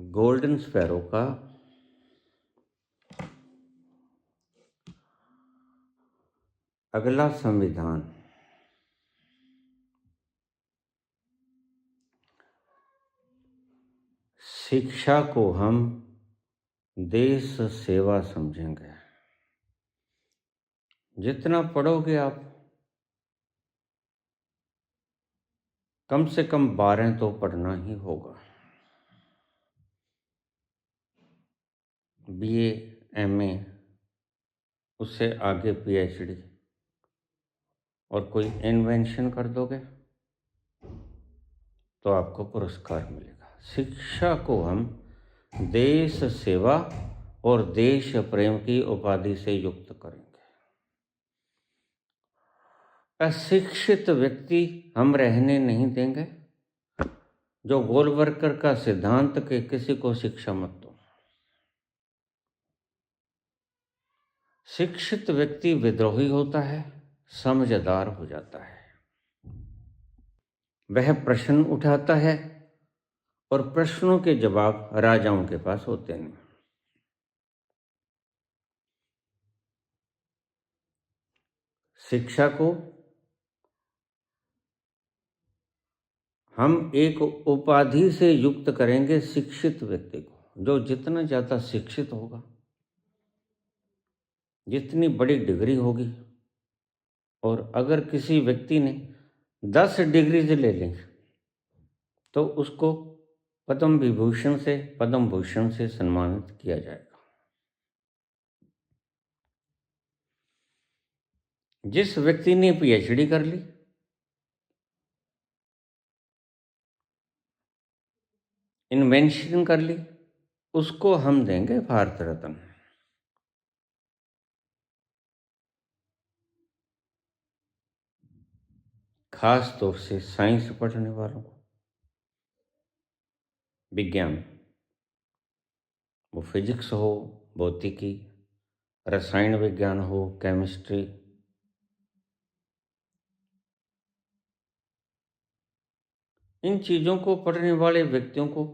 Golden sparrow का अगला संविधान शिक्षा को हम देश सेवा समझेंगे। जितना पढ़ोगे आप, कम से कम 12 तो पढ़ना ही होगा। BA, MA, उससे आगे PhD, और कोई इन्वेंशन कर दोगे तो आपको पुरस्कार मिलेगा। शिक्षा को हम देश सेवा और देश प्रेम की उपाधि से युक्त करेंगे। अशिक्षित व्यक्ति हम रहने नहीं देंगे। जो गोलवर्कर का सिद्धांत के किसी को शिक्षा मत दो। शिक्षित व्यक्ति विद्रोही होता है, समझदार हो जाता है। वह प्रश्न उठाता है और प्रश्नों के जवाब राजाओं के पास होते नहीं। शिक्षा को हम एक उपाधि से युक्त करेंगे शिक्षित व्यक्ति को। जो जितना ज़्यादा शिक्षित होगा, जितनी बड़ी डिग्री होगी, और अगर किसी व्यक्ति ने 10 डिग्रीज ले ली तो उसको पद्म भूषण से सम्मानित किया जाएगा। जिस व्यक्ति ने PhD कर ली, इन्वेंशन कर ली, उसको हम देंगे भारत रत्न। खास तौर से साइंस पढ़ने वालों को, विज्ञान, वो फिजिक्स हो, भौतिकी, रसायन विज्ञान हो, केमिस्ट्री, इन चीज़ों को पढ़ने वाले व्यक्तियों को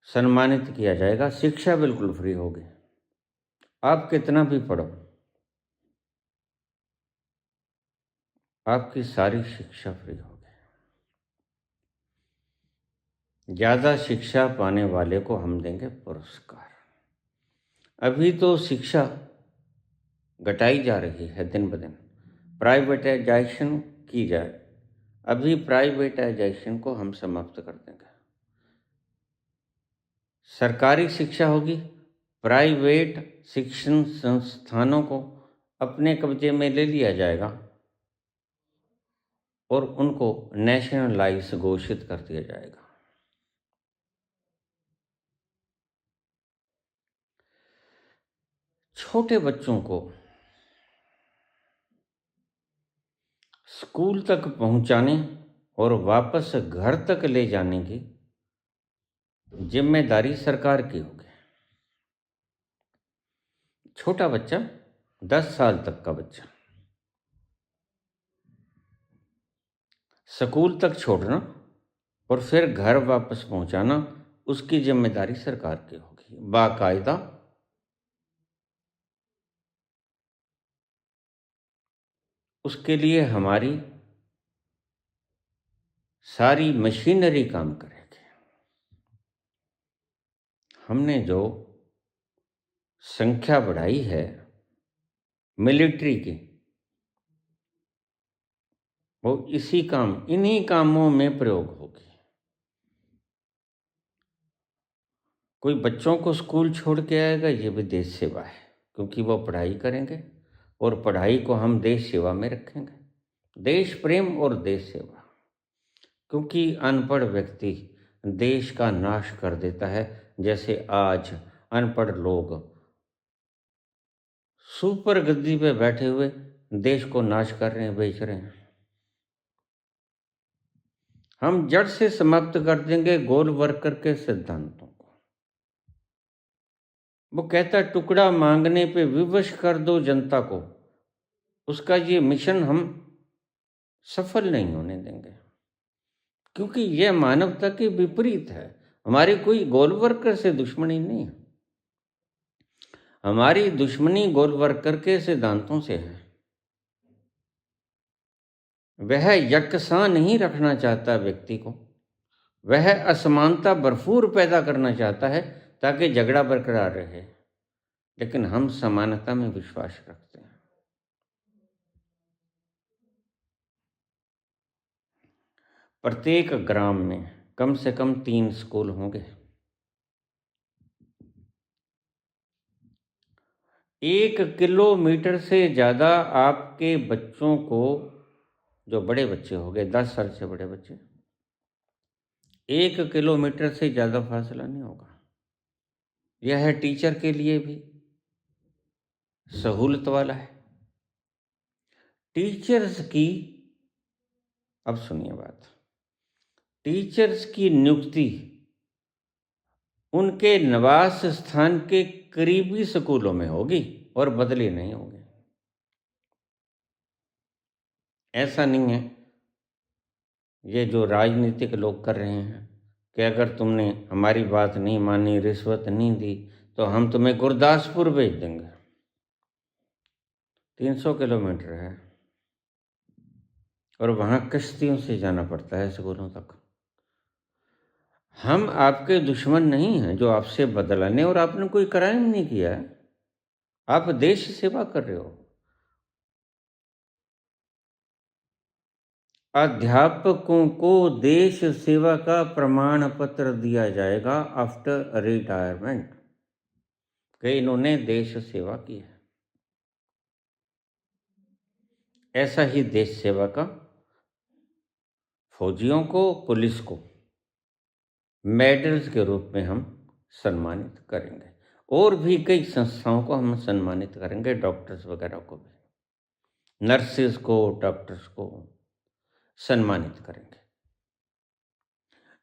सम्मानित किया जाएगा। शिक्षा बिल्कुल फ्री होगी। आप कितना भी पढ़ो, आपकी सारी शिक्षा फ्री होगी। ज़्यादा शिक्षा पाने वाले को हम देंगे पुरस्कार। अभी तो शिक्षा घटाई जा रही है दिन ब दिन, प्राइवेटाइजेशन की जाए। अभी प्राइवेटाइजेशन को हम समाप्त कर देंगे। सरकारी शिक्षा होगी, प्राइवेट शिक्षण संस्थानों को अपने कब्जे में ले लिया जाएगा और उनको नेशनलाइज घोषित कर दिया जाएगा। छोटे बच्चों को स्कूल तक पहुंचाने और वापस घर तक ले जाने की जिम्मेदारी सरकार की होगी। छोटा बच्चा, 10 साल तक का बच्चा, स्कूल तक छोड़ना और फिर घर वापस पहुंचाना, उसकी जिम्मेदारी सरकार की होगी। बाकायदा उसके लिए हमारी सारी मशीनरी काम करेगी। हमने जो संख्या बढ़ाई है मिलिट्री की, वो इन्हीं कामों में प्रयोग होगी। कोई बच्चों को स्कूल छोड़ के आएगा, ये भी देश सेवा है, क्योंकि वो पढ़ाई करेंगे और पढ़ाई को हम देश सेवा में रखेंगे। देश प्रेम और देश सेवा, क्योंकि अनपढ़ व्यक्ति देश का नाश कर देता है। जैसे आज अनपढ़ लोग सुपर गद्दी पे बैठे हुए देश को नाश कर रहे हैं, बेच रहे हैं। हम जड़ से समाप्त कर देंगे गोलवर्कर के सिद्धांतों को। वो कहता है, टुकड़ा मांगने पे विवश कर दो जनता को। उसका ये मिशन हम सफल नहीं होने देंगे, क्योंकि यह मानवता के विपरीत है। हमारी कोई गोल वर्कर से दुश्मनी नहीं है, हमारी दुश्मनी गोल वर्कर के सिद्धांतों से है। वह यकसा नहीं रखना चाहता व्यक्ति को, वह असमानता भरपूर पैदा करना चाहता है ताकि झगड़ा बरकरार रहे, लेकिन हम समानता में विश्वास रखते हैं। प्रत्येक ग्राम में कम से कम 3 स्कूल होंगे। 1 किलोमीटर से ज़्यादा आपके बच्चों को, जो बड़े बच्चे हो गए 10 साल से बड़े बच्चे, 1 किलोमीटर से ज़्यादा फासला नहीं होगा। यह टीचर के लिए भी सहूलत वाला है। टीचर्स की, अब सुनिए बात, टीचर्स की नियुक्ति उनके निवास स्थान के करीबी स्कूलों में होगी और बदली नहीं होगी। ऐसा नहीं है ये जो राजनीतिक लोग कर रहे हैं कि अगर तुमने हमारी बात नहीं मानी, रिश्वत नहीं दी, तो हम तुम्हें गुरदासपुर भेज देंगे। 300 किलोमीटर है और वहाँ किश्तियों से जाना पड़ता है स्कूलों तक। हम आपके दुश्मन नहीं हैं जो आपसे बदला लें, और आपने कोई क्राइम नहीं किया है, आप देश सेवा कर रहे हो। अध्यापकों को देश सेवा का प्रमाण पत्र दिया जाएगा आफ्टर रिटायरमेंट कि इन्होंने देश सेवा की है। ऐसा ही देश सेवा का फौजियों को, पुलिस को मेडल्स के रूप में हम सम्मानित करेंगे, और भी कई संस्थाओं को हम सम्मानित करेंगे, डॉक्टर्स वगैरह को भी, नर्सेस को, डॉक्टर्स को सम्मानित करेंगे।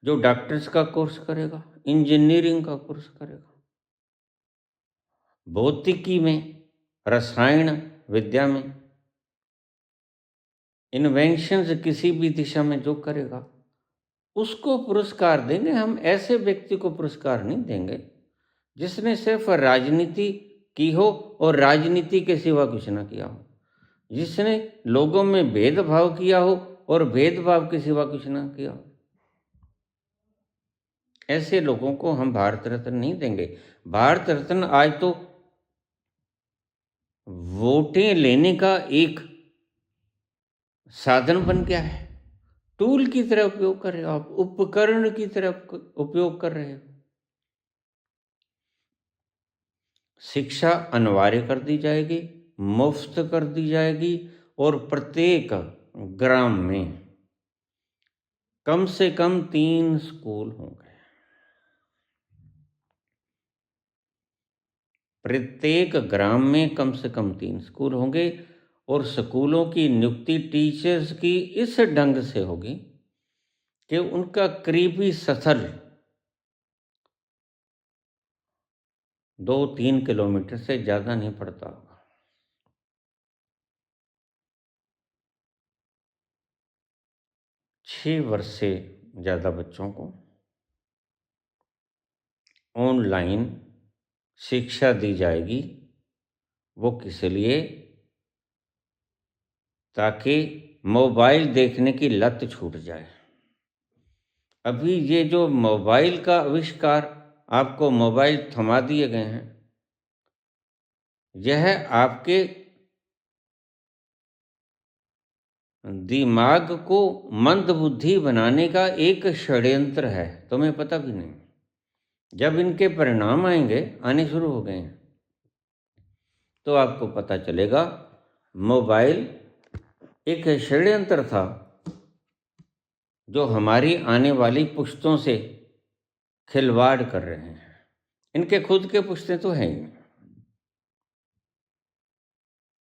जो डॉक्टर्स का कोर्स करेगा, इंजीनियरिंग का कोर्स करेगा, भौतिकी में, रसायन विद्या में, इन्वेंशंस किसी भी दिशा में जो करेगा उसको पुरस्कार देंगे हम। ऐसे व्यक्ति को पुरस्कार नहीं देंगे जिसने सिर्फ राजनीति की हो और राजनीति के सिवा कुछ ना किया हो, जिसने लोगों में भेदभाव किया हो और भेदभाव के सिवा कुछ ना किया हो। ऐसे लोगों को हम भारत रत्न नहीं देंगे। भारत रत्न आज तो वोटें लेने का एक साधन बन गया है, टूल की तरह उपयोग कर रहे हो आप, उपकरण की तरह उपयोग कर रहे हो। शिक्षा अनिवार्य कर दी जाएगी, मुफ्त कर दी जाएगी, और प्रत्येक ग्राम में कम से कम 3 स्कूल होंगे। प्रत्येक ग्राम में कम से कम 3 स्कूल होंगे, और स्कूलों की नियुक्ति टीचर्स की इस ढंग से होगी कि उनका करीबी स्थल 2-3 किलोमीटर से ज़्यादा नहीं पड़ता होगा। 6 वर्ष से ज़्यादा बच्चों को ऑनलाइन शिक्षा दी जाएगी। वो किस लिए? ताकि मोबाइल देखने की लत छूट जाए। अभी ये जो मोबाइल का आविष्कार, आपको मोबाइल थमा दिए गए हैं, यह आपके दिमाग को मंदबुद्धि बनाने का एक षड्यंत्र है, तुम्हें पता भी नहीं। जब इनके परिणाम आएंगे, आने शुरू हो गए हैं, तो आपको पता चलेगा मोबाइल एक षड्यंत्र था जो हमारी आने वाली पुश्तों से खिलवाड़ कर रहे हैं। इनके खुद के पुश्ते तो हैं ही,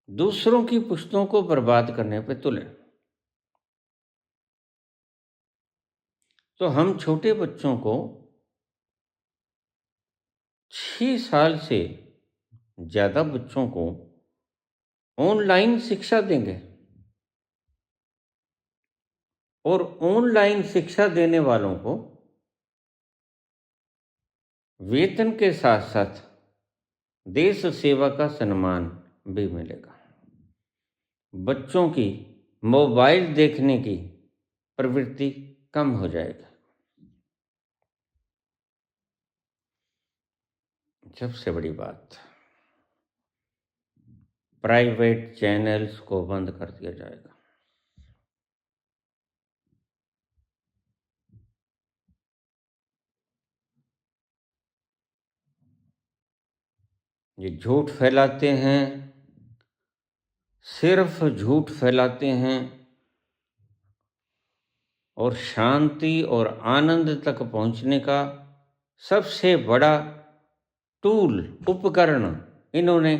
दूसरों की पुश्तों को बर्बाद करने पे तुले। तो हम छोटे बच्चों को 6 साल से ज़्यादा बच्चों को ऑनलाइन शिक्षा देंगे, और ऑनलाइन शिक्षा देने वालों को वेतन के साथ साथ देश सेवा का सम्मान भी मिलेगा। बच्चों की मोबाइल देखने की प्रवृत्ति कम हो जाएगी। सबसे बड़ी बात, प्राइवेट चैनल्स को बंद कर दिया जाएगा। ये झूठ फैलाते हैं, सिर्फ झूठ फैलाते हैं और शांति और आनंद तक पहुंचने का सबसे बड़ा टूल, उपकरण इन्होंने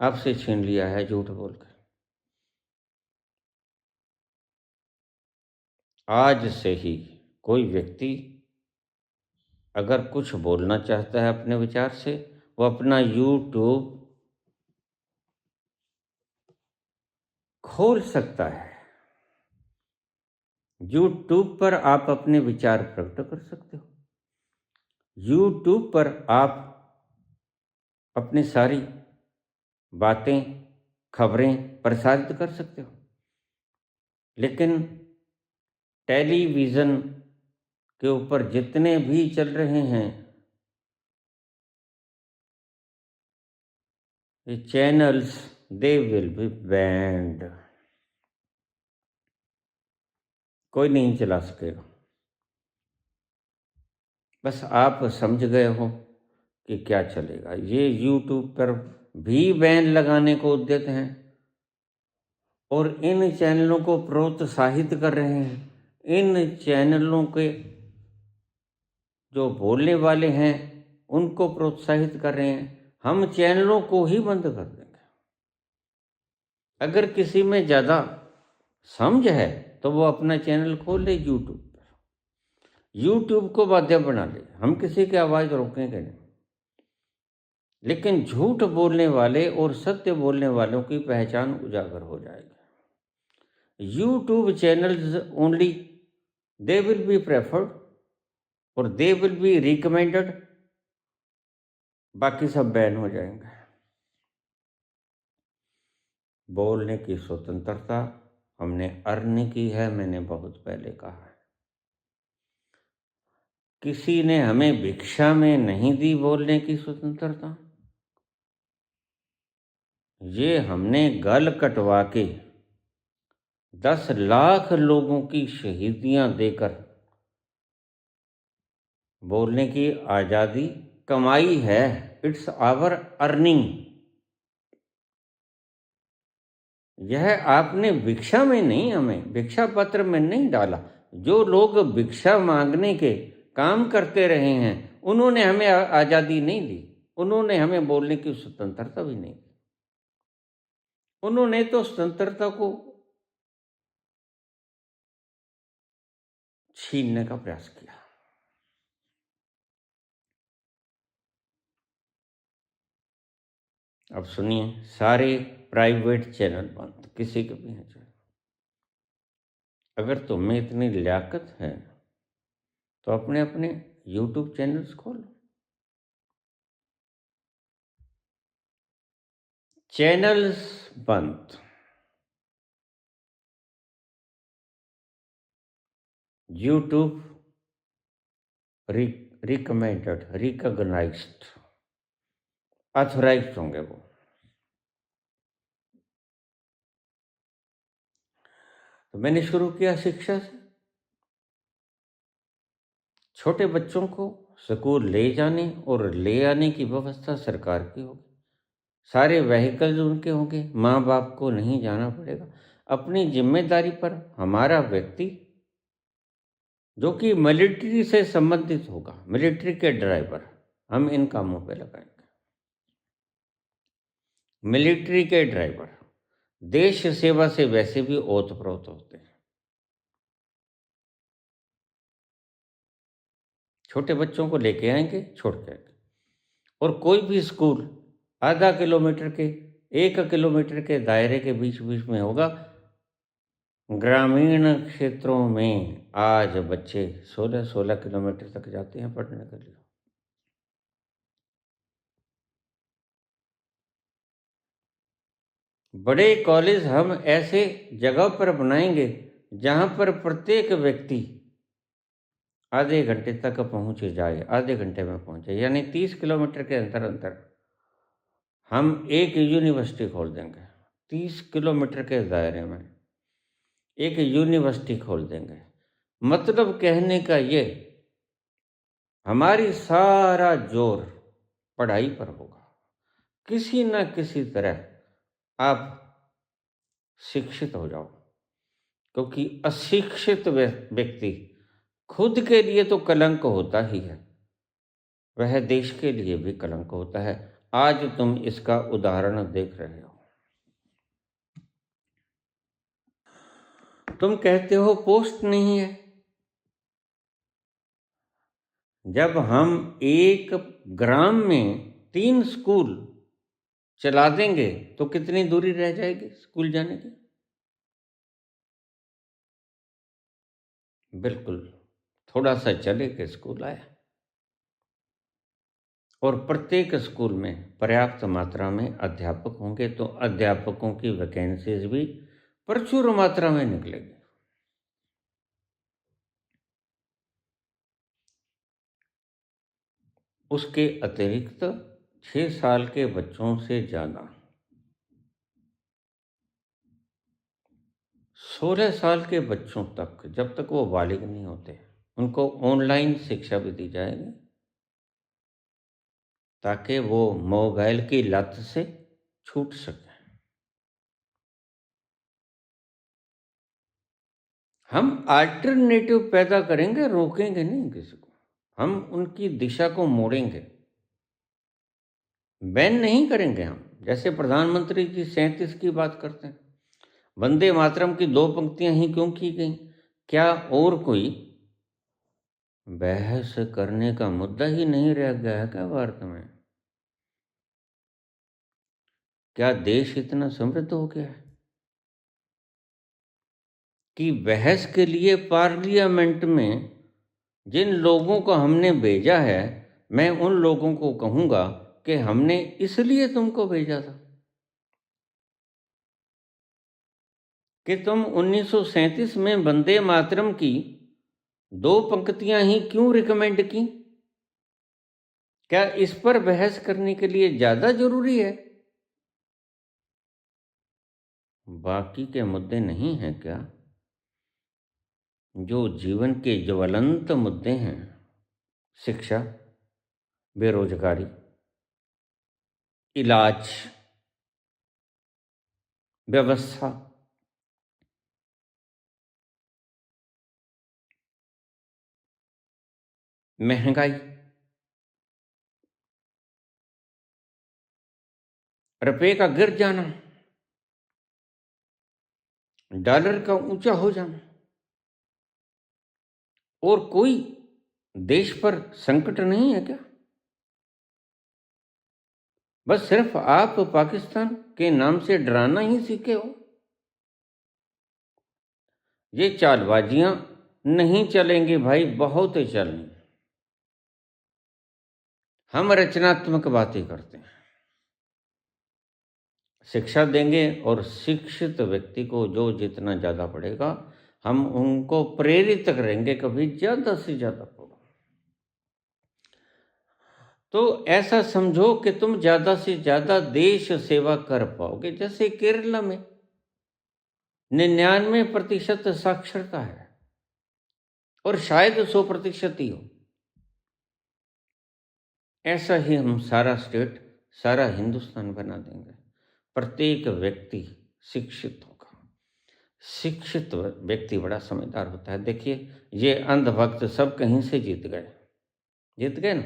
आपसे छीन लिया है झूठ बोलकर। आज से ही कोई व्यक्ति अगर कुछ बोलना चाहता है अपने विचार से, वो अपना यूट्यूब खोल सकता है। यूट्यूब पर आप अपने विचार प्रकट कर सकते हो। यूट्यूब पर आप अपनी सारी बातें, खबरें प्रसारित कर सकते हो। लेकिन टेलीविज़न के ऊपर जितने भी चल रहे हैं ये channels, they will be band. कोई नहीं चला सकेगा। बस आप समझ गए हो कि क्या चलेगा। ये यूट्यूब पर भी बैन लगाने को उद्यत हैं और इन चैनलों को प्रोत्साहित कर रहे हैं। इन चैनलों के जो बोलने वाले हैं उनको प्रोत्साहित कर रहे हैं। हम चैनलों को ही बंद कर देंगे। अगर किसी में ज़्यादा समझ है तो वो अपना चैनल खोल ले यूट्यूब पर, यूट्यूब को माध्यम बना ले। हम किसी की आवाज़ रोकेंगे नहीं, लेकिन झूठ बोलने वाले और सत्य बोलने वालों की पहचान उजागर हो जाएगी। YouTube channels only they will be preferred और दे विल बी रिकमेंडेड, बाकी सब बैन हो जाएंगे। बोलने की स्वतंत्रता हमने अर्न की है, मैंने बहुत पहले कहा है। किसी ने हमें भिक्षा में नहीं दी बोलने की स्वतंत्रता। ये हमने गल कटवा के 10 लाख लोगों की शहीदियां देकर बोलने की आज़ादी कमाई है। It's our earning. यह आपने भिक्षा में नहीं, हमें भिक्षा पत्र में नहीं डाला। जो लोग भिक्षा मांगने के काम करते रहे हैं उन्होंने हमें आज़ादी नहीं दी, उन्होंने हमें बोलने की स्वतंत्रता भी नहीं दी। उन्होंने तो स्वतंत्रता को छीनने का प्रयास किया। अब सुनिए, सारे प्राइवेट चैनल बंद, किसी के भी हैं चैनल। अगर तुम्हें इतनी लियाकत है तो अपने अपने यूट्यूब चैनल्स खोलो। चैनल्स बंद, यूट्यूब रिकमेंडेड, रिकॉग्नाइज्ड, ऑथोराइज्ड होंगे वो। तो मैंने शुरू किया शिक्षा से। छोटे बच्चों को स्कूल ले जाने और ले आने की व्यवस्था सरकार की होगी। सारे व्हीकल्स उनके होंगे, माँ बाप को नहीं जाना पड़ेगा। अपनी जिम्मेदारी पर हमारा व्यक्ति जो कि मिलिट्री से संबंधित होगा, मिलिट्री के ड्राइवर, हम इन कामों पे लगाएंगे। मिलिट्री के ड्राइवर देश सेवा से वैसे भी ओतप्रोत होते हैं। छोटे बच्चों को लेके आएंगे, छोड़ के आएंगे। और कोई भी स्कूल आधा किलोमीटर के, 1 किलोमीटर के दायरे के बीच बीच में होगा। ग्रामीण क्षेत्रों में आज बच्चे 16-16 किलोमीटर तक जाते हैं पढ़ने के लिए। बड़े कॉलेज हम ऐसे जगह पर बनाएंगे जहां पर प्रत्येक व्यक्ति आधे घंटे तक पहुंच जाए, आधे घंटे में पहुंचे, यानी 30 किलोमीटर के अंदर अंदर हम एक यूनिवर्सिटी खोल देंगे। 30 किलोमीटर के दायरे में एक यूनिवर्सिटी खोल देंगे। मतलब कहने का ये, हमारी सारा जोर पढ़ाई पर होगा। किसी न किसी तरह आप शिक्षित हो जाओ, क्योंकि अशिक्षित व्यक्ति खुद के लिए तो कलंक होता ही है, वह देश के लिए भी कलंक होता है। आज तुम इसका उदाहरण देख रहे हो। तुम कहते हो पोस्ट नहीं है। जब हम एक ग्राम में 3 स्कूल चला देंगे तो कितनी दूरी रह जाएगी स्कूल जाने की? बिल्कुल, थोड़ा सा चले के स्कूल आया। और प्रत्येक स्कूल में पर्याप्त मात्रा में अध्यापक होंगे तो अध्यापकों की वैकेंसीज भी प्रचुर मात्रा में निकलेगी। उसके अतिरिक्त 6 साल के बच्चों से ज़्यादा 16 साल के बच्चों तक, जब तक वो बालिग नहीं होते, उनको ऑनलाइन शिक्षा भी दी जाएगी, ताकि वो मोबाइल की लत से छूट सके। हम अल्टरनेटिव पैदा करेंगे, रोकेंगे नहीं किसी को। हम उनकी दिशा को मोड़ेंगे, बैन नहीं करेंगे। हम जैसे प्रधानमंत्री जी 37 की बात करते हैं, वंदे मातरम की 2 पंक्तियां ही क्यों की गई? क्या और कोई बहस करने का मुद्दा ही नहीं रह गया है क्या भारत में? क्या देश इतना समृद्ध हो गया है कि बहस के लिए पार्लियामेंट में जिन लोगों को हमने भेजा है, मैं उन लोगों को कहूंगा कि हमने इसलिए तुमको भेजा था कि तुम 1937 में वंदे मातरम की 2 पंक्तियां ही क्यों रिकमेंड की? क्या इस पर बहस करने के लिए ज्यादा जरूरी है? बाकी के मुद्दे नहीं हैं क्या? जो जीवन के ज्वलंत मुद्दे हैं, शिक्षा, बेरोजगारी, इलाज, व्यवस्था, महंगाई, रुपये का गिर जाना, डॉलर का ऊंचा हो जाना, और कोई देश पर संकट नहीं है क्या? बस सिर्फ आप पाकिस्तान के नाम से डराना ही सीखे हो। ये चालबाजियां नहीं चलेंगी भाई, बहुत चलेंगी। हम रचनात्मक बातें करते हैं, शिक्षा देंगे, और शिक्षित व्यक्ति को जो जितना ज़्यादा पढ़ेगा, हम उनको प्रेरित करेंगे कभी ज़्यादा से ज़्यादा पढ़ो। तो ऐसा समझो कि तुम ज़्यादा से ज़्यादा देश सेवा कर पाओगे। जैसे केरला में 99% साक्षरता है, और शायद 100% ही हो। ऐसा ही हम सारा स्टेट, सारा हिंदुस्तान बना देंगे। प्रत्येक व्यक्ति शिक्षित होगा। शिक्षित व्यक्ति बड़ा समझदार होता है। देखिए, ये अंधभक्त सब कहीं से जीत गए ना।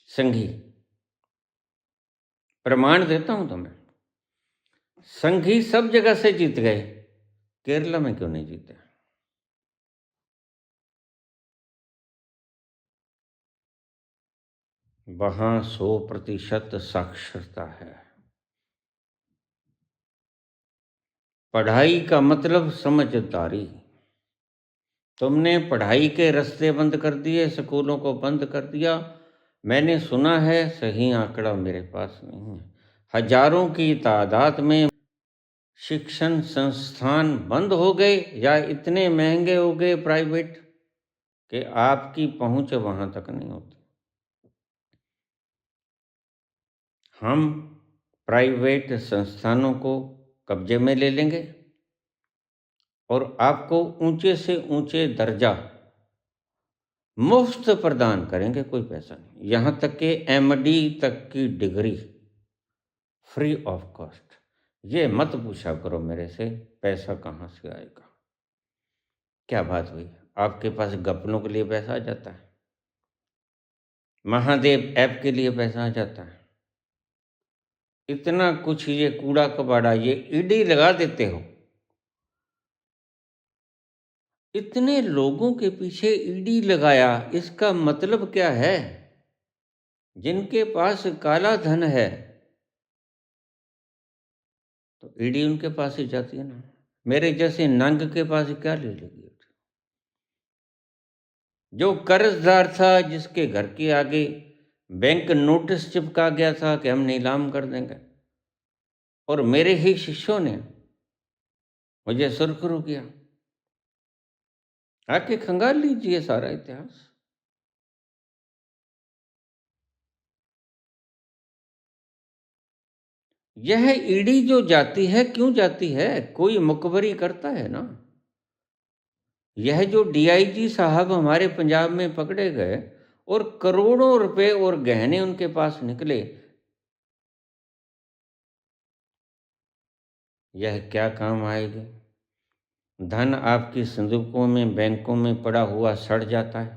संघी, प्रमाण देता हूं तुम्हें, संघी सब जगह से जीत गए, केरला में क्यों नहीं जीते? वहां 100% साक्षरता है। पढ़ाई का मतलब समझदारी। तुमने पढ़ाई के रास्ते बंद कर दिए, स्कूलों को बंद कर दिया। मैंने सुना है, सही आंकड़ा मेरे पास नहीं है, हजारों की तादाद में शिक्षण संस्थान बंद हो गए या इतने महंगे हो गए प्राइवेट कि आपकी पहुंच वहां तक नहीं होती। हम प्राइवेट संस्थानों को कब्जे में ले लेंगे और आपको ऊंचे से ऊंचे दर्जा मुफ्त प्रदान करेंगे, कोई पैसा नहीं। यहां तक कि एमडी तक की डिग्री फ्री ऑफ कॉस्ट। ये मत पूछा करो मेरे से पैसा कहाँ से आएगा। क्या बात हुई, आपके पास घपलों के लिए पैसा आ जाता है, महादेव ऐप के लिए पैसा आ जाता है, इतना कुछ ये कूड़ा कबाड़ा ये ईडी लगा देते हो। इतने लोगों के पीछे ईडी लगाया, इसका मतलब क्या है? जिनके पास काला धन है तो ईडी उनके पास ही जाती है ना। मेरे जैसे नंग के पास क्या ले लेगी? जो कर्जदार था, जिसके घर के आगे बैंक नोटिस चिपका गया था कि हम नीलाम कर देंगे, और मेरे ही शिष्यों ने मुझे सुरखरू किया। आके खंगाल लीजिए सारा इतिहास। यह ईडी जो जाती है, क्यों जाती है? कोई मुखबरी करता है ना। यह जो डीआईजी साहब हमारे पंजाब में पकड़े गए और करोड़ों रुपए और गहने उनके पास निकले, यह क्या काम आएगा? धन आपकी संदूकों में, बैंकों में पड़ा हुआ सड़ जाता है।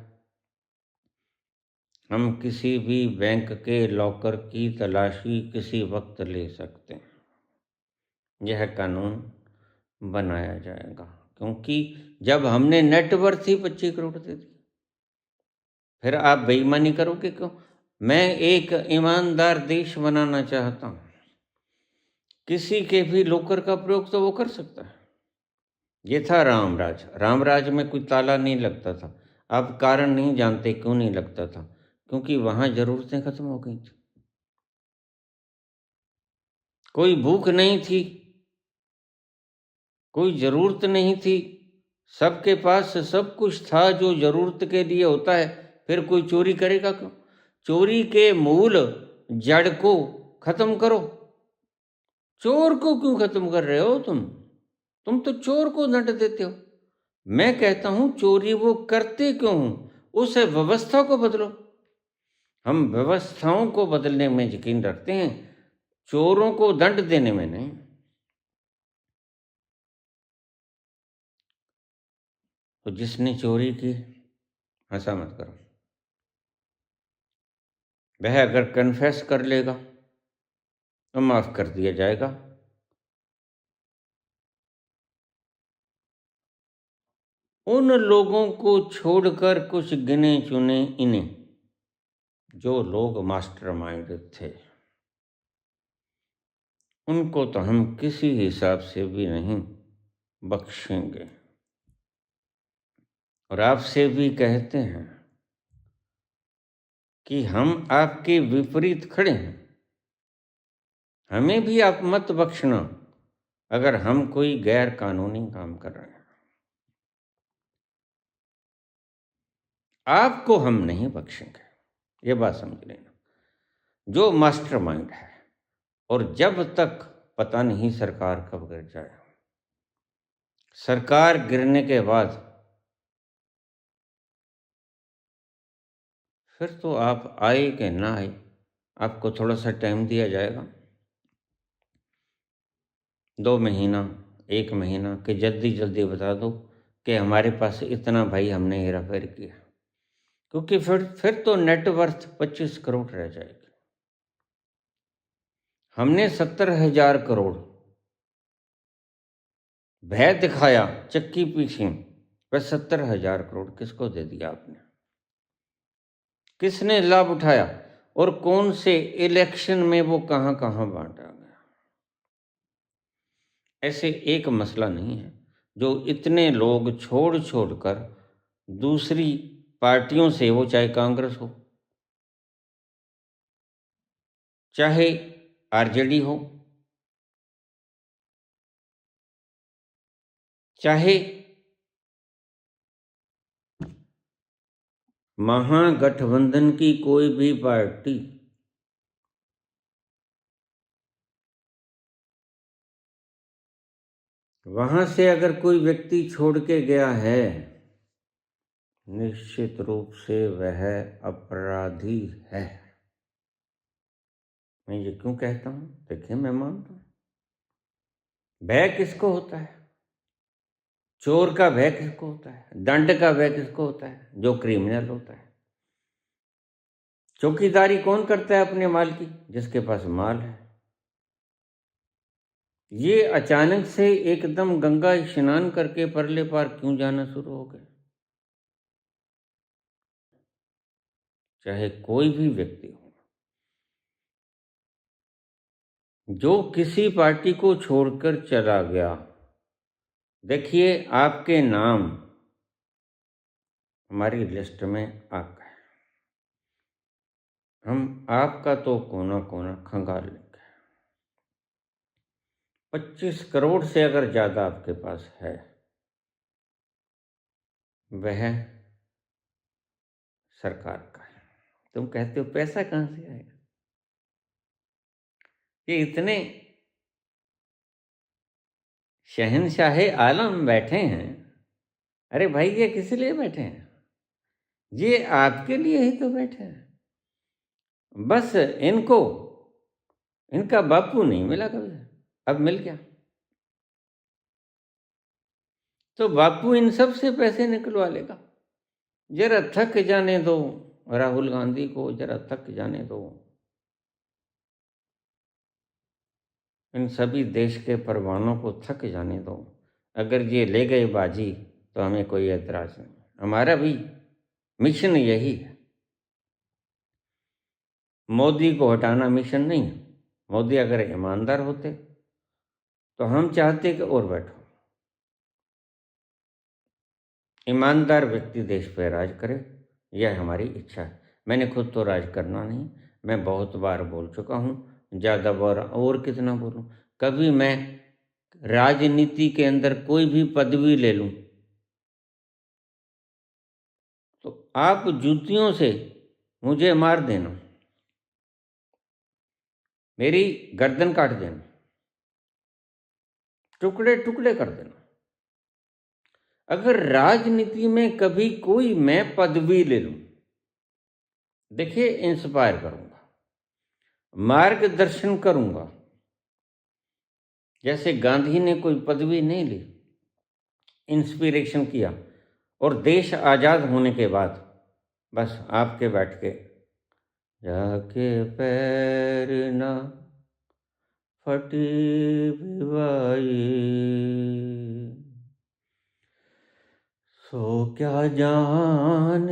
हम किसी भी बैंक के लॉकर की तलाशी किसी वक्त ले सकते हैं। यह कानून बनाया जाएगा, क्योंकि जब हमने नेटवर्थ ही 25 करोड़ दे दी, फिर आप बेईमानी करोगे क्यों? मैं एक ईमानदार देश बनाना चाहता हूँ। किसी के भी लॉकर का प्रयोग तो वो कर सकता है। ये था रामराज। रामराज में कोई ताला नहीं लगता था। आप कारण नहीं जानते क्यों नहीं लगता था, क्योंकि वहां जरूरतें खत्म हो गई थी। कोई भूख नहीं थी, कोई ज़रूरत नहीं थी, सबके पास सब कुछ था जो ज़रूरत के लिए होता है। फिर कोई चोरी करेगा क्यों? चोरी के मूल जड़ को खत्म करो। चोर को क्यों खत्म कर रहे हो तुम? तुम तो चोर को दंड देते हो। मैं कहता हूं चोरी वो करते क्यों हूं, उस व्यवस्था को बदलो। हम व्यवस्थाओं को बदलने में यकीन रखते हैं, चोरों को दंड देने में नहीं। तो जिसने चोरी की, हंसा मत करो, वह अगर कन्फेस कर लेगा तो माफ कर दिया जाएगा। उन लोगों को छोड़कर कुछ गिने चुने इन्हें, जो लोग मास्टरमाइंड थे, उनको तो हम किसी हिसाब से भी नहीं बख्शेंगे। और आपसे भी कहते हैं कि हम आपके विपरीत खड़े हैं। हमें भी आप मत बख्शना अगर हम कोई गैर कानूनी काम कर रहे हैं। आपको हम नहीं बख्शेंगे, ये बात समझ लेना। जो मास्टरमाइंड है, और जब तक पता नहीं सरकार कब गिर जाए, सरकार गिरने के बाद फिर तो आप आए कि ना आए, आपको थोड़ा सा टाइम दिया जाएगा, 2 महीना, 1 महीना, कि जल्दी जल्दी बता दो कि हमारे पास इतना, भाई हमने हेरा फेरी किया। क्योंकि फिर तो नेटवर्थ 25 करोड़ रह जाएगी। हमने 70,000 करोड़ भय दिखाया चक्की पीछे, वह 70,000 करोड़ किसको दे दिया आपने? किसने लाभ उठाया? और कौन से इलेक्शन में वो कहां कहां बांटा गया? ऐसे एक मसला नहीं है जो इतने लोग छोड़ छोड़कर दूसरी पार्टियों से, वो चाहे कांग्रेस हो, चाहे आरजेडी हो, चाहे महागठबंधन की कोई भी पार्टी वहां से अगर कोई व्यक्ति छोड़ के गया है, निश्चित रूप से वह अपराधी है। मैं ये क्यों कहता हूं? देखिए, मैं मानता हूं, भय किसको होता है? चोर का भय किसको होता है? दंड का भय किसको होता है? जो क्रिमिनल होता है। चौकीदारी कौन करता है अपने माल की? जिसके पास माल है। ये अचानक से एकदम गंगा स्नान करके परले पार क्यों जाना शुरू हो गए? चाहे कोई भी व्यक्ति हो, जो किसी पार्टी को छोड़कर चला गया, देखिए आपके नाम हमारी लिस्ट में आ गए। हम आपका तो कोना कोना खंगाल लेंगे। 25 करोड़ से अगर ज्यादा आपके पास है, वह सरकार का है। तुम कहते हो पैसा कहां से आएगा? ये इतने शहंशाहे आलम बैठे हैं। अरे भाई, ये किस लिए बैठे हैं? ये आपके लिए ही तो बैठे हैं। बस इनको इनका बापू नहीं मिला कभी, अब मिल गया। तो बापू इन सब से पैसे निकलवा लेगा। जरा थक जाने दो राहुल गांधी को, जरा थक जाने दो। इन सभी देश के परवानों को थक जाने दो। अगर ये ले गए बाजी तो हमें कोई ऐतराज नहीं। हमारा भी मिशन यही है। मोदी को हटाना मिशन नहीं है। मोदी अगर ईमानदार होते तो हम चाहते कि और बैठो। ईमानदार व्यक्ति देश पर राज करे, यह हमारी इच्छा है। मैंने खुद तो राज करना नहीं, मैं बहुत बार बोल चुका हूँ। ज़्यादा बार और कितना बोलूँ? कभी मैं राजनीति के अंदर कोई भी पदवी ले लूँ तो आप जूतियों से मुझे मार देना, मेरी गर्दन काट देना, टुकड़े टुकड़े कर देना। अगर राजनीति में कभी कोई मैं पदवी ले लूं, देखिए, इंस्पायर करूंगा, मार्गदर्शन करूंगा। जैसे गांधी ने कोई पदवी नहीं ली, इंस्पिरेशन किया, और देश आजाद होने के बाद बस आपके बैठ के जाके पैर ना फटी विवाई, सो क्या जान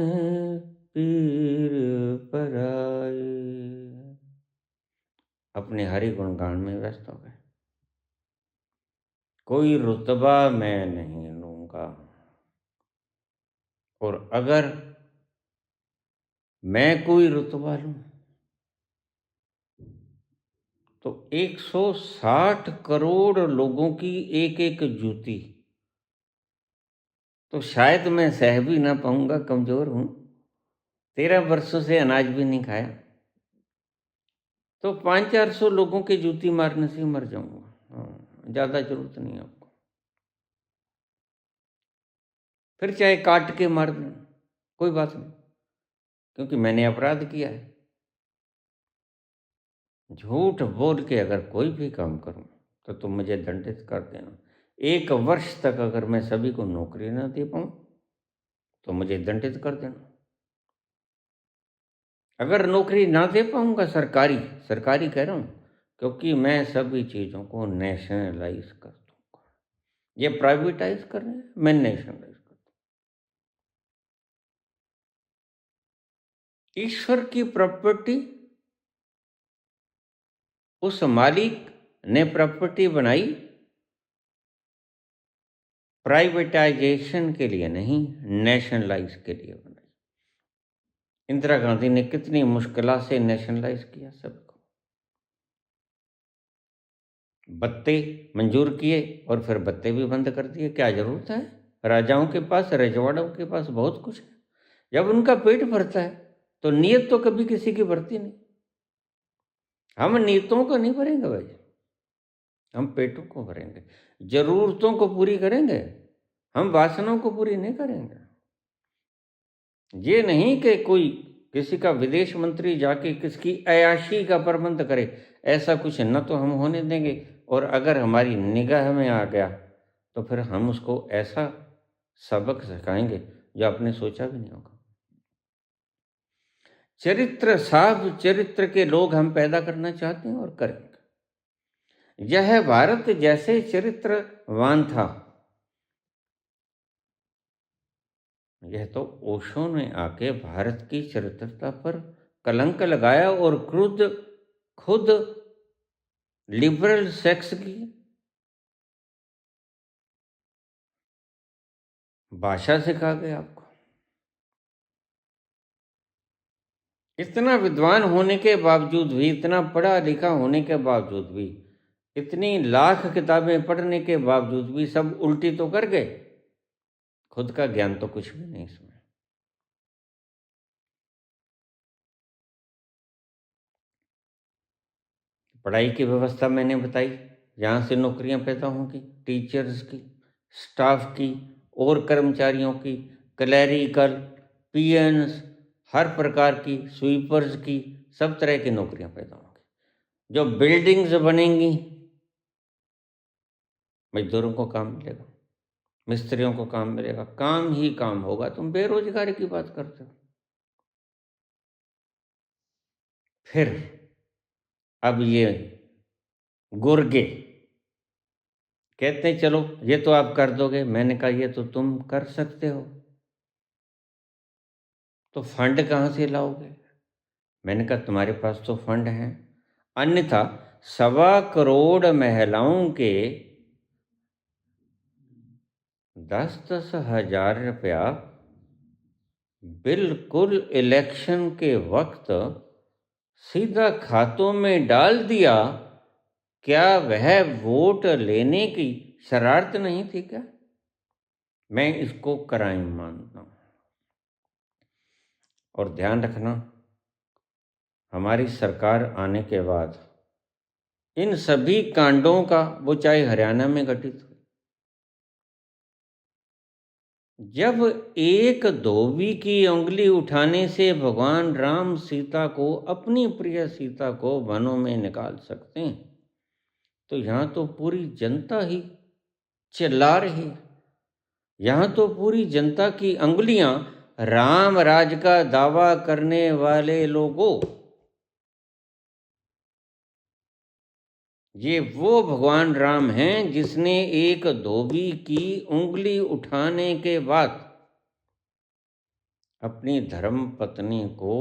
पीर पराई, अपने हरि गुणगान में व्यस्त हो गए। कोई रुतबा मैं नहीं लूंगा, और अगर मैं कोई रुतबा लूं तो 160 करोड़ लोगों की एक एक जूती तो शायद मैं सह भी ना पाऊंगा। कमजोर हूं, 13 वर्षों से अनाज भी नहीं खाया, तो 500-400 लोगों के जूती मारने से मर जाऊंगा। हाँ, ज्यादा जरूरत नहीं है आपको। फिर चाहे काट के मार दें, कोई बात नहीं, क्योंकि मैंने अपराध किया है। झूठ बोल के अगर कोई भी काम करूं तो तुम मुझे दंडित कर देना। 1 वर्ष तक अगर मैं सभी को नौकरी ना दे पाऊं तो मुझे दंडित कर देना। अगर नौकरी ना दे पाऊंगा, सरकारी सरकारी कह रहा हूं, क्योंकि मैं सभी चीज़ों को नेशनलाइज कर दूंगा। ये प्राइवेटाइज कर रहे हैं, मैं नेशनलाइज कर दूंगा। ईश्वर की प्रॉपर्टी उस मालिक ने प्रॉपर्टी बनाई प्राइवेटाइजेशन के लिए नहीं, नेशनलाइज के लिए बनाई। इंदिरा गांधी ने कितनी मुश्किल से नेशनलाइज किया सबको। बत्ते मंजूर किए और फिर बत्ते भी बंद कर दिए। क्या जरूरत है? राजाओं के पास, रजवाड़ों के पास बहुत कुछ है। जब उनका पेट भरता है तो नीयत तो कभी किसी की भरती नहीं। हम नीयतों को नहीं भरेंगे भाई, हम पेटों को भरेंगे, जरूरतों को पूरी करेंगे, हम वासनाओं को पूरी नहीं करेंगे। ये नहीं कि कोई किसी का विदेश मंत्री जाके किसकी अयाशी का प्रबंध करे, ऐसा कुछ न तो हम होने देंगे, और अगर हमारी निगाह में आ गया तो फिर हम उसको ऐसा सबक सिखाएंगे जो आपने सोचा भी नहीं होगा। चरित्र, साफ चरित्र के लोग हम पैदा करना चाहते हैं और करेंगे। यह भारत जैसे चरित्रवान था, यह तो ओशो ने आके भारत की चरित्रता पर कलंक लगाया और खुद लिबरल सेक्स की भाषा सिखा गए आपको। इतना विद्वान होने के बावजूद भी, इतना पढ़ा लिखा होने के बावजूद भी, इतनी लाख किताबें पढ़ने के बावजूद भी सब उल्टी तो कर गए, खुद का ज्ञान तो कुछ भी नहीं इसमें। पढ़ाई की व्यवस्था मैंने बताई, यहाँ से नौकरियां पैदा होंगी, टीचर्स की, स्टाफ की और कर्मचारियों की, क्लैरिकल, पीएन्स, हर प्रकार की, स्वीपर्स की, सब तरह की नौकरियां पैदा होंगी। जो बिल्डिंग्स बनेंगी, मजदूरों को काम मिलेगा, मिस्त्रियों को काम मिलेगा, काम ही काम होगा। तुम बेरोजगारी की बात करते हो। फिर अब ये गुर्गे कहते हैं चलो ये तो आप कर दोगे। मैंने कहा ये तो तुम कर सकते हो, तो फंड कहाँ से लाओगे? मैंने कहा तुम्हारे पास तो फंड है, अन्यथा 1.25 करोड़ महिलाओं के 10-10 हजार रुपया बिल्कुल इलेक्शन के वक्त सीधा खातों में डाल दिया। क्या वह वोट लेने की शरारत नहीं थी क्या? मैं इसको क्राइम मानता हूं। और ध्यान रखना, हमारी सरकार आने के बाद इन सभी कांडों का, वो चाहे हरियाणा में घटित हो, जब एक धोबी की उंगली उठाने से भगवान राम सीता को, अपनी प्रिय सीता को वनों में निकाल सकते हैं, तो यहां तो पूरी जनता ही चिल्ला रही है। यहां तो पूरी जनता की अंगुलियां राम राज का दावा करने वाले लोगों, ये वो भगवान राम हैं जिसने एक धोबी की उंगली उठाने के बाद अपनी धर्म पत्नी को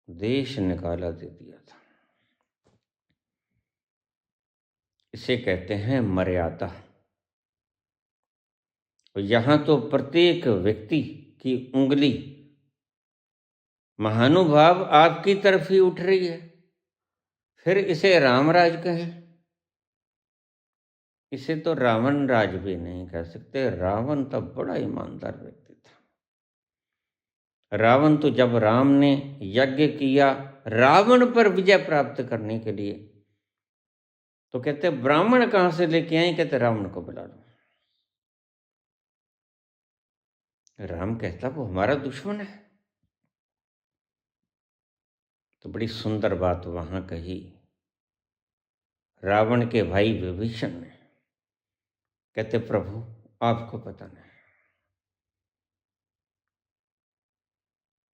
देश निकाला दे दिया था। इसे कहते हैं मर्यादा। और यहां तो प्रत्येक व्यक्ति की उंगली महानुभाव आपकी तरफ ही उठ रही है। फिर इसे रामराज कहें, इसे तो रावण राज भी नहीं कह सकते। रावण तो बड़ा ईमानदार व्यक्ति था। रावण तो जब राम ने यज्ञ किया रावण पर विजय प्राप्त करने के लिए, तो कहते ब्राह्मण कहां से लेके आए? कहते रावण को बुला लो। राम कहता वो हमारा दुश्मन है। तो बड़ी सुंदर बात वहां कही रावण के भाई विभीषण ने। कहते प्रभु आपको पता नहीं,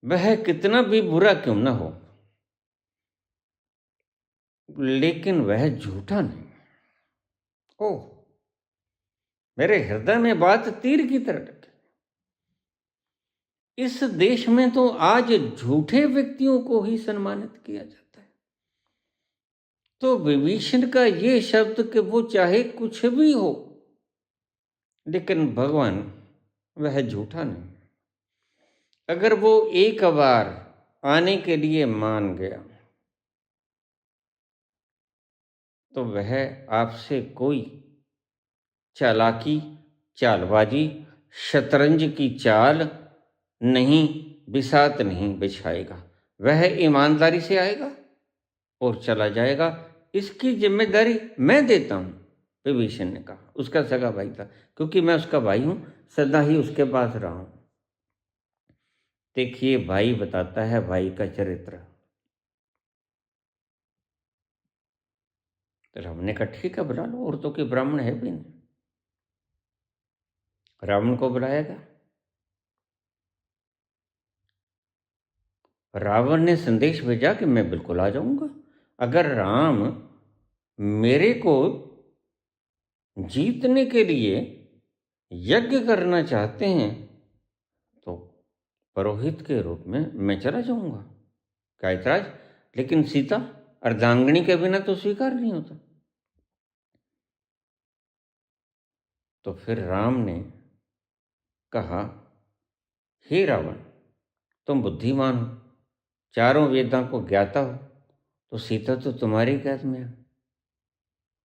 वह कितना भी बुरा क्यों ना हो, लेकिन वह झूठा नहीं। ओह, मेरे हृदय में बात तीर की तरह लगी। इस देश में तो आज झूठे व्यक्तियों को ही सम्मानित किया जाता है। तो विभीषण का ये शब्द कि वो चाहे कुछ भी हो, लेकिन भगवान वह झूठा नहीं। अगर वो एक बार आने के लिए मान गया, तो वह आपसे कोई चालाकी, चालबाजी, शतरंज की चाल नहीं, बिसात नहीं बिछाएगा। वह ईमानदारी से आएगा और चला जाएगा। इसकी जिम्मेदारी मैं देता हूं, विभीषण ने कहा। उसका सगा भाई था, क्योंकि मैं उसका भाई हूं, सदा ही उसके पास रहा हूं। देखिए, भाई बताता है भाई का चरित्र। तो रावण ने कहा ठीक है, बुला लो, और तो कोई ब्राह्मण है भी नहीं। रावण को बुलाया गया। रावण ने संदेश भेजा कि मैं बिल्कुल आ जाऊंगा। अगर राम मेरे को जीतने के लिए यज्ञ करना चाहते हैं तो पुरोहित के रूप में मैं चला जाऊंगा, क्या ऐतराज? लेकिन सीता अर्धांगिनी के बिना तो स्वीकार नहीं होता। तो फिर राम ने कहा, हे रावण, तुम बुद्धिमान हो, चारों वेदों को ज्ञाता हो, तो सीता तो तुम्हारी कैद में है।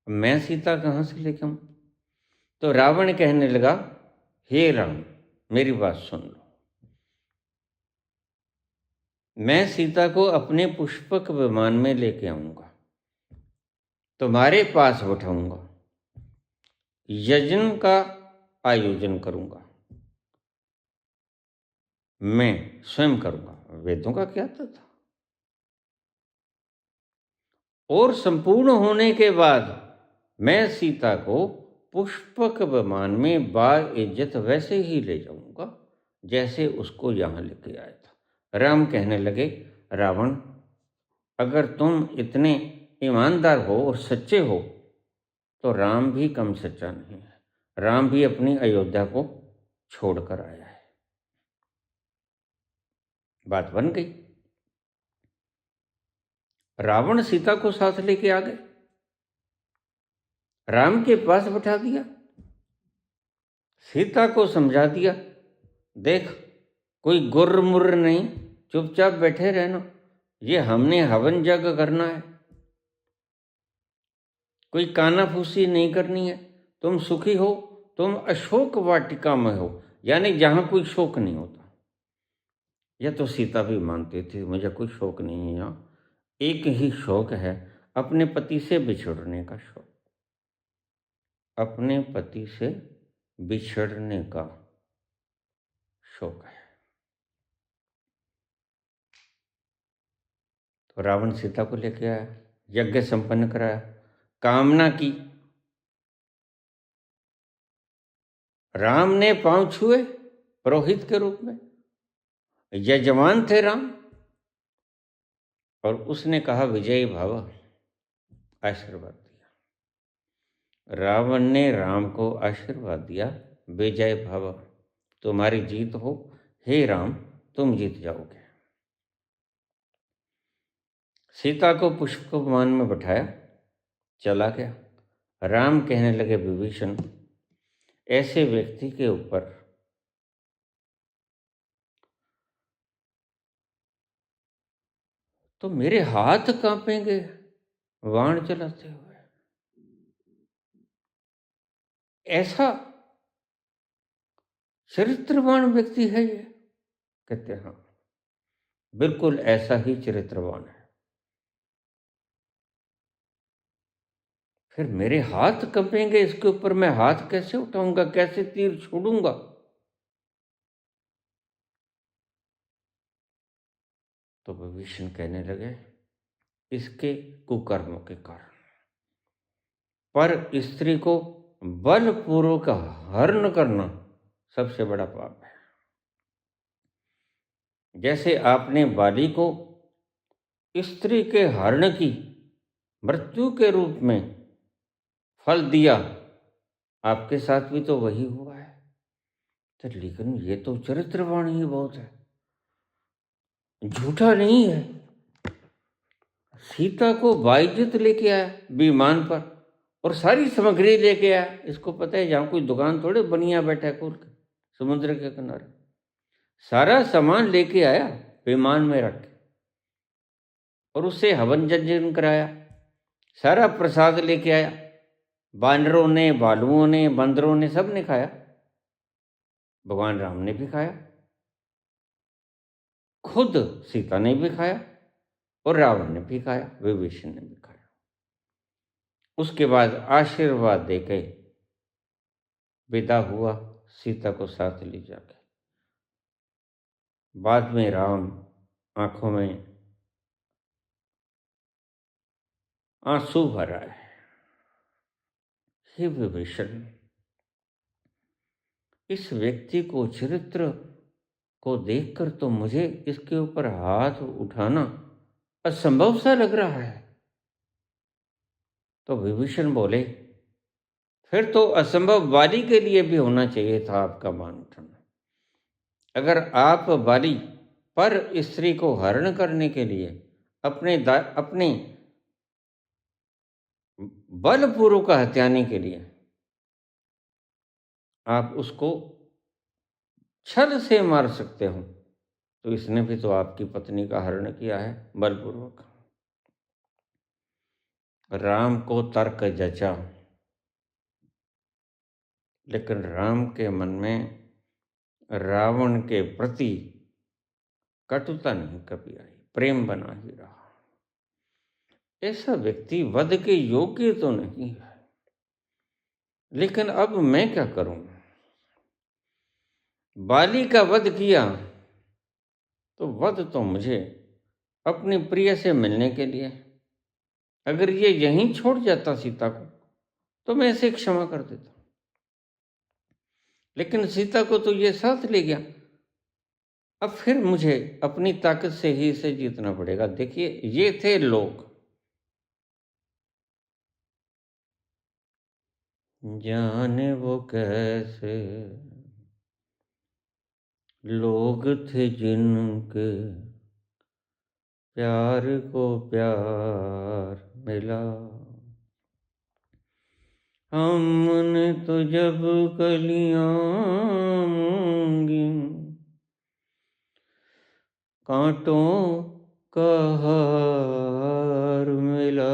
मैं सीता कहाँ से लेके आऊं? तो रावण कहने लगा, हे राम, मेरी बात सुन लो। मैं सीता को अपने पुष्पक विमान में लेके आऊंगा, तुम्हारे पास बैठाऊंगा, यज्ञ का आयोजन करूंगा, मैं स्वयं करूंगा। वेदों का क्या था? और संपूर्ण होने के बाद मैं सीता को पुष्पक विमान में बाइज्जत वैसे ही ले जाऊंगा जैसे उसको यहाँ लेके आया था। राम कहने लगे, रावण, अगर तुम इतने ईमानदार हो और सच्चे हो तो राम भी कम सच्चा नहीं है। राम भी अपनी अयोध्या को छोड़कर आया है। बात बन गई। रावण सीता को साथ लेके आ गए, राम के पास बैठा दिया, सीता को समझा दिया, देख, कोई गुर्र मुर्र नहीं, चुपचाप बैठे रहना, ये हमने हवन यज्ञ करना है, कोई कानाफूसी नहीं करनी है। तुम सुखी हो, तुम अशोक वाटिका में हो, यानी जहां कोई शोक नहीं होता। यह तो सीता भी मानती थी, मुझे कोई शोक नहीं है यहाँ, एक ही शोक है, अपने पति से बिछड़ने का शोक, अपने पति से बिछड़ने का शोक है। तो रावण सीता को लेके आया, यज्ञ संपन्न कराया, कामना की, राम ने पांव छुए पुरोहित के रूप में, यजमान थे राम, और उसने कहा विजयी भव, आशीर्वाद दिया। रावण ने राम को आशीर्वाद दिया, विजय भव, तुम्हारी जीत हो, हे राम, तुम जीत जाओगे। सीता को पुष्पक विमान में बैठाया, चला गया। राम कहने लगे, विभीषण, ऐसे व्यक्ति के ऊपर तो मेरे हाथ कांपेंगे बाण चलाते हुए। ऐसा चरित्रवान व्यक्ति है ये? कहते हाँ, बिल्कुल ऐसा ही चरित्रवान है। फिर मेरे हाथ कंपेंगे, इसके ऊपर मैं हाथ कैसे उठाऊंगा, कैसे तीर छोड़ूंगा? तो विभीषण कहने लगे, इसके कुकर्मों के कारण। पर स्त्री को बलपूर्वक हरण करना सबसे बड़ा पाप है। जैसे आपने बाली को स्त्री के हरण की मृत्यु के रूप में फल दिया, आपके साथ भी तो वही हुआ है। तो लेकिन ये तो चरित्रवान ही बहुत है, झूठा नहीं है। सीता को बाइज्जत लेके आया विमान पर, और सारी सामग्री लेके आया। इसको पता है जहाँ कोई दुकान थोड़े बनिया बैठा है खोल के समुद्र के किनारे, सारा सामान लेके आया विमान में रख के, और उससे हवन यज्ञ कराया, सारा प्रसाद लेके आया। बानरों ने, भालुओं ने, बंदरों ने, सब ने खाया। भगवान राम ने भी खाया, खुद सीता ने भी खाया और रावण ने भी खाया, विभीषण ने भी खाया। उसके बाद आशीर्वाद देके विदा हुआ, सीता को साथ ले जाके। बाद में राम आंखों में आंसू भर आए। हे विभीषण, इस व्यक्ति को, चरित्र को देखकर तो मुझे इसके ऊपर हाथ उठाना असंभव सा लग रहा है। तो विभीषण बोले, फिर तो असंभव वाली के लिए भी होना चाहिए था आपका मान उठाना। अगर आप वाली पर स्त्री को हरण करने के लिए अपने बलपूर्वक हत्याने के लिए आप उसको छल से मार सकते हो, तो इसने भी तो आपकी पत्नी का हरण किया है बलपूर्वक। राम को तर्क जचा, लेकिन राम के मन में रावण के प्रति कटुता नहीं कभी आई, प्रेम बना ही रहा। ऐसा व्यक्ति वध के योग्य तो नहीं है, लेकिन अब मैं क्या करूं? बाली का वध किया तो वध तो मुझे अपनी प्रिय से मिलने के लिए। अगर ये यहीं छोड़ जाता सीता को तो मैं इसे क्षमा कर देता, लेकिन सीता को तो ये साथ ले गया। अब फिर मुझे अपनी ताकत से ही इसे जीतना पड़ेगा। देखिए, ये थे लोग। जाने वो कैसे लोग थे जिनके प्यार को प्यार मिला। हमने तो जब कलियां मूंगी, कांटों का हार मिला।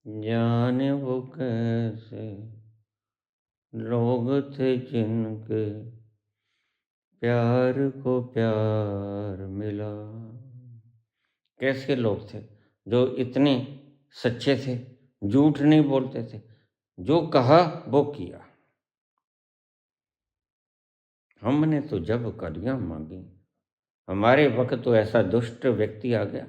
जाने वो कैसे लोग थे जिनके प्यार को प्यार मिला। कैसे लोग थे जो इतने सच्चे थे, झूठ नहीं बोलते थे, जो कहा वो किया। हमने तो जब कलियां मांगी, हमारे वक्त तो ऐसा दुष्ट व्यक्ति आ गया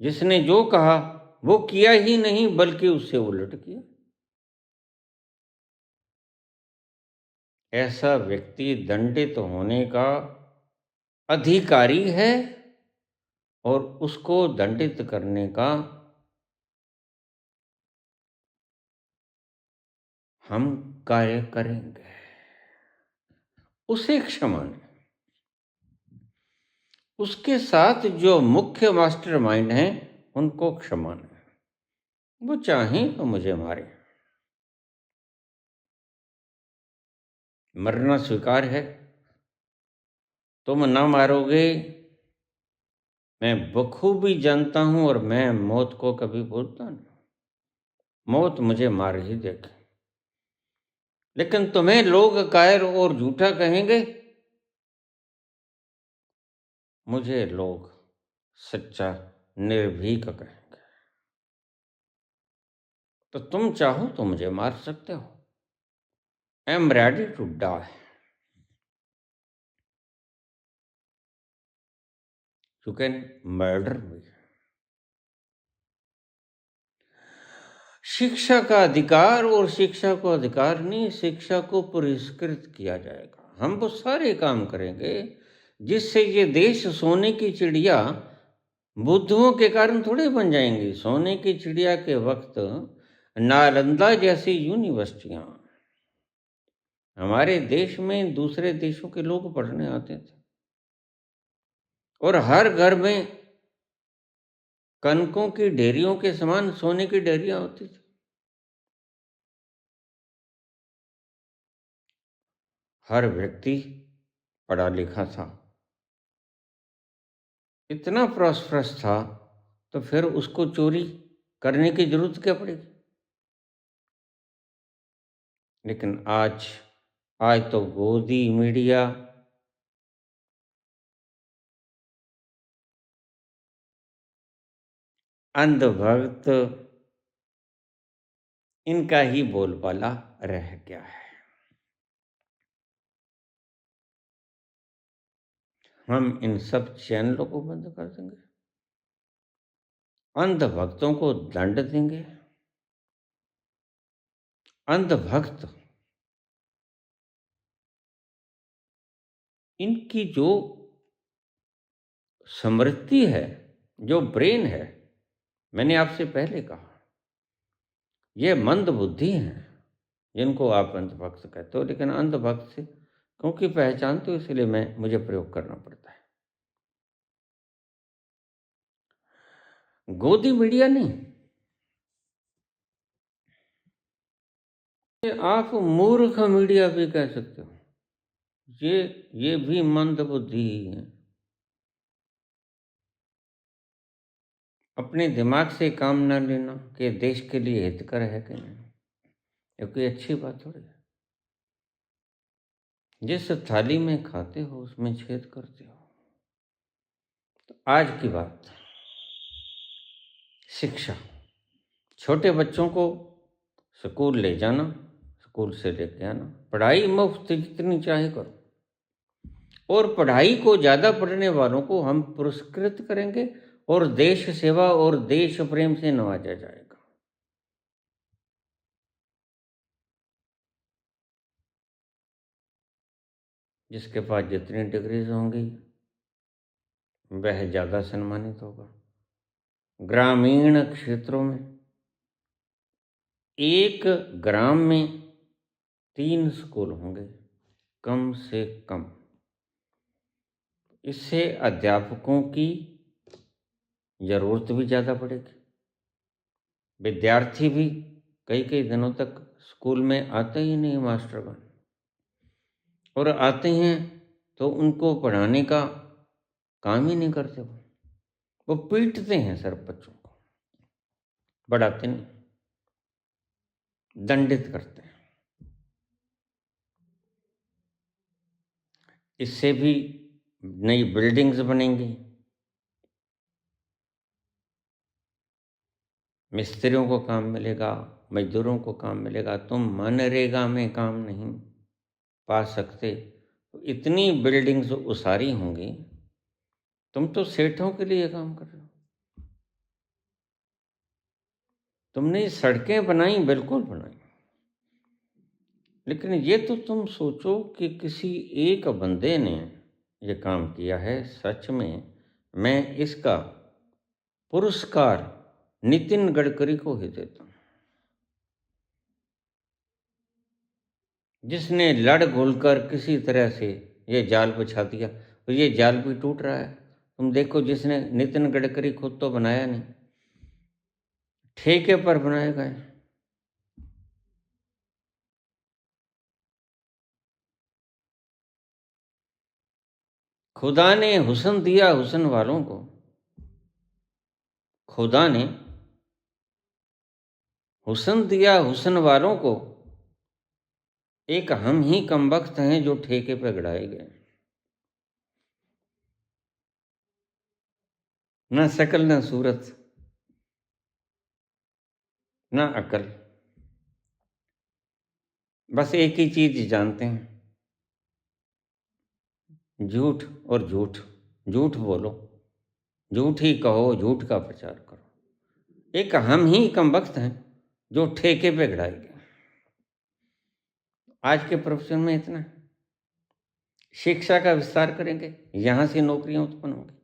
जिसने जो कहा वो किया ही नहीं, बल्कि उससे उलट किया। ऐसा व्यक्ति दंडित होने का अधिकारी है और उसको दंडित करने का हम कार्य करेंगे। उसे क्षमा नहीं, उसके साथ जो मुख्य मास्टरमाइंड हैं उनको क्षमा नहीं। वो चाहें तो मुझे मारे, मरना स्वीकार है। तुम ना मारोगे, मैं बखूबी जानता हूं, और मैं मौत को कभी भूलता नहीं। मौत मुझे मार ही देगी, लेकिन तुम्हें लोग कायर और झूठा कहेंगे, मुझे लोग सच्चा निर्भीक कहेंगे। तो तुम चाहो तो मुझे मार सकते हो। I am ready to die. You can murder me. शिक्षा का अधिकार, और शिक्षा को अधिकार नहीं, शिक्षा को पुरस्कृत किया जाएगा। हम वो सारे काम करेंगे जिससे ये देश सोने की चिड़िया बुद्धुओं के कारण थोड़े बन जाएंगी। सोने की चिड़िया के वक्त नालंदा जैसी यूनिवर्सिटियां हमारे देश में दूसरे देशों के लोग पढ़ने आते थे, और हर घर में कनकों की डेरियों के समान सोने की डेरियां होती थी। हर व्यक्ति पढ़ा लिखा था, इतना प्रॉस्परस था, तो फिर उसको चोरी करने की जरूरत क्या पड़ेगी? लेकिन आज आज तो गोदी मीडिया अंधभक्त इनका ही बोलबाला रह गया है। हम इन सब चैनलों को बंद कर देंगे, अंधभक्तों को दंड देंगे। अंधभक्त इनकी जो समृद्धि है, जो ब्रेन है, मैंने आपसे पहले कहा, ये मंद बुद्धि हैं जिनको आप अंधभक्त कहते हो। लेकिन अंधभक्त से क्योंकि पहचानते हो, इसलिए मुझे प्रयोग करना पड़ता है। गोदी मीडिया नहीं, आप मूर्ख मीडिया भी कह सकते हो। ये भी मंद बुद्धि ही है। अपने दिमाग से काम न लेना कि देश के लिए हितकर है कि नहीं, ये कोई अच्छी बात थोड़ी है। जिस थाली में खाते हो उसमें छेद करते हो। तो आज की बात, शिक्षा। छोटे बच्चों को स्कूल ले जाना, स्कूल से लेके आना, पढ़ाई मुफ्त जितनी चाहे करो, और पढ़ाई को ज़्यादा पढ़ने वालों को हम पुरस्कृत करेंगे और देश सेवा और देश प्रेम से नवाजा जाएगा। जिसके पास जितनी डिग्रीज होंगी वह ज़्यादा सम्मानित होगा। ग्रामीण क्षेत्रों में एक ग्राम में 3 स्कूल होंगे कम से कम। इससे अध्यापकों की ज़रूरत भी ज़्यादा पड़ेगी। विद्यार्थी भी कई कई दिनों तक स्कूल में आते ही नहीं मास्टरगण, और आते हैं तो उनको पढ़ाने का काम ही नहीं करते। वो पीटते हैं सर बच्चों को, बढ़ाते नहीं, दंडित करते हैं। इससे भी नई बिल्डिंग्स बनेंगी, मिस्त्रियों को काम मिलेगा, मजदूरों को काम मिलेगा। तुम मनरेगा में काम नहीं पा सकते तो इतनी बिल्डिंग्स उसारी होंगी। तुम तो सेठों के लिए काम कर रहे हो। तुमने सड़कें बनाई, बिल्कुल बनाई, लेकिन ये तो तुम सोचो कि किसी एक बंदे ने ये काम किया है। सच में मैं इसका पुरस्कार नितिन गडकरी को ही देता हूँ, जिसने लड़ घुल कर किसी तरह से ये जाल बिछा दिया। तो ये जाल भी टूट रहा है। तुम देखो, जिसने नितिन गडकरी खुद तो बनाया नहीं, ठेके पर बनाए गए। खुदा ने हुस्न दिया हुस्न वालों को, खुदा ने हुस्न दिया हुस्न वालों को, एक हम ही कमबख्त हैं जो ठेके पे गड़ाए गए। ना शकल ना सूरत ना अकल, बस एक ही चीज जानते हैं, झूठ और झूठ। झूठ बोलो, झूठ ही कहो, झूठ का प्रचार करो। एक हम ही कमबख्त हैं जो ठेके पे गड़ाए गए। आज के प्रोफेशन में इतना है। शिक्षा का विस्तार करेंगे, यहाँ से नौकरियाँ उत्पन्न होंगी।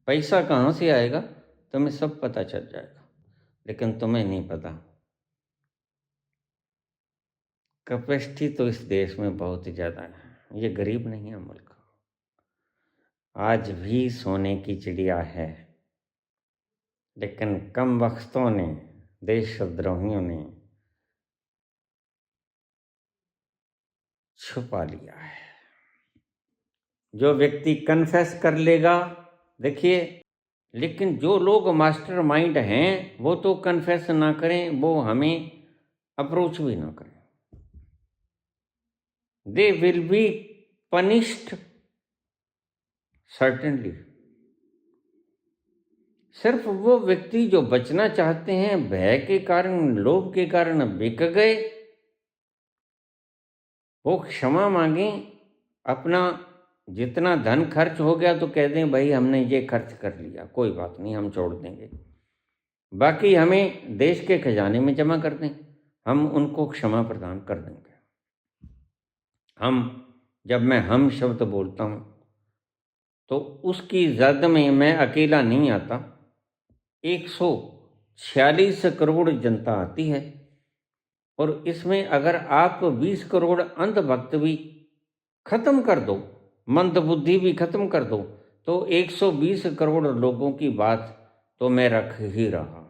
पैसा कहाँ से आएगा तुम्हें सब पता चल जाएगा, लेकिन तुम्हें नहीं पता। कैपेसिटी तो इस देश में बहुत ही ज़्यादा है। ये गरीब नहीं है मुल्क, आज भी सोने की चिड़िया है, लेकिन कम वक्तों ने, देशद्रोहियों ने छुपा लिया है। जो व्यक्ति कन्फेस कर लेगा देखिए, लेकिन जो लोग मास्टर माइंड हैं वो तो कन्फेस ना करें, वो हमें अप्रोच भी ना करें। They will be punished certainly. सिर्फ वो व्यक्ति जो बचना चाहते हैं, भय के कारण, लोभ के कारण बिक गए, वो क्षमा मांगें। अपना जितना धन खर्च हो गया तो कह दें भाई हमने ये खर्च कर लिया, कोई बात नहीं, हम छोड़ देंगे, बाकी हमें देश के खजाने में जमा कर दें, हम उनको क्षमा प्रदान कर देंगे। जब मैं हम शब्द बोलता हूँ तो उसकी जद में मैं अकेला नहीं आता, 146 करोड़ जनता आती है, और इसमें अगर आप 20 करोड़ अंधभक्त भी खत्म कर दो, मंदबुद्धि भी खत्म कर दो, तो 120 करोड़ लोगों की बात तो मैं रख ही रहा हूं।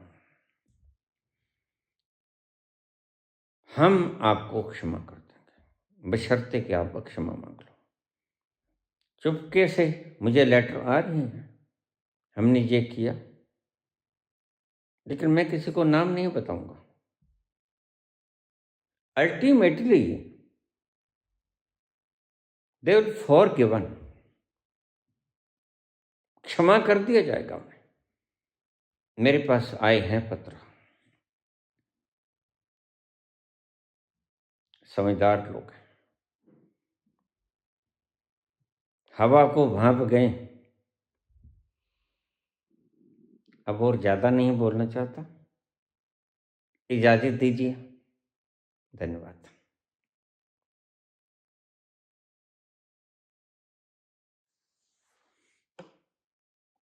हम आपको क्षमा कर देंगे, बशर्ते कि आप क्षमा मांग लो। चुपके से मुझे लेटर आ रही हैं, हमने ये किया, लेकिन मैं किसी को नाम नहीं बताऊंगा। अल्टीमेटली दे विल फॉरगिवन, क्षमा कर दिया जाएगा उन्हें। मेरे पास आए हैं पत्र, समझदार लोग हैं, हवा को भांप गए। अब और ज़्यादा नहीं बोलना चाहता, इजाज़त दीजिए। धन्यवाद।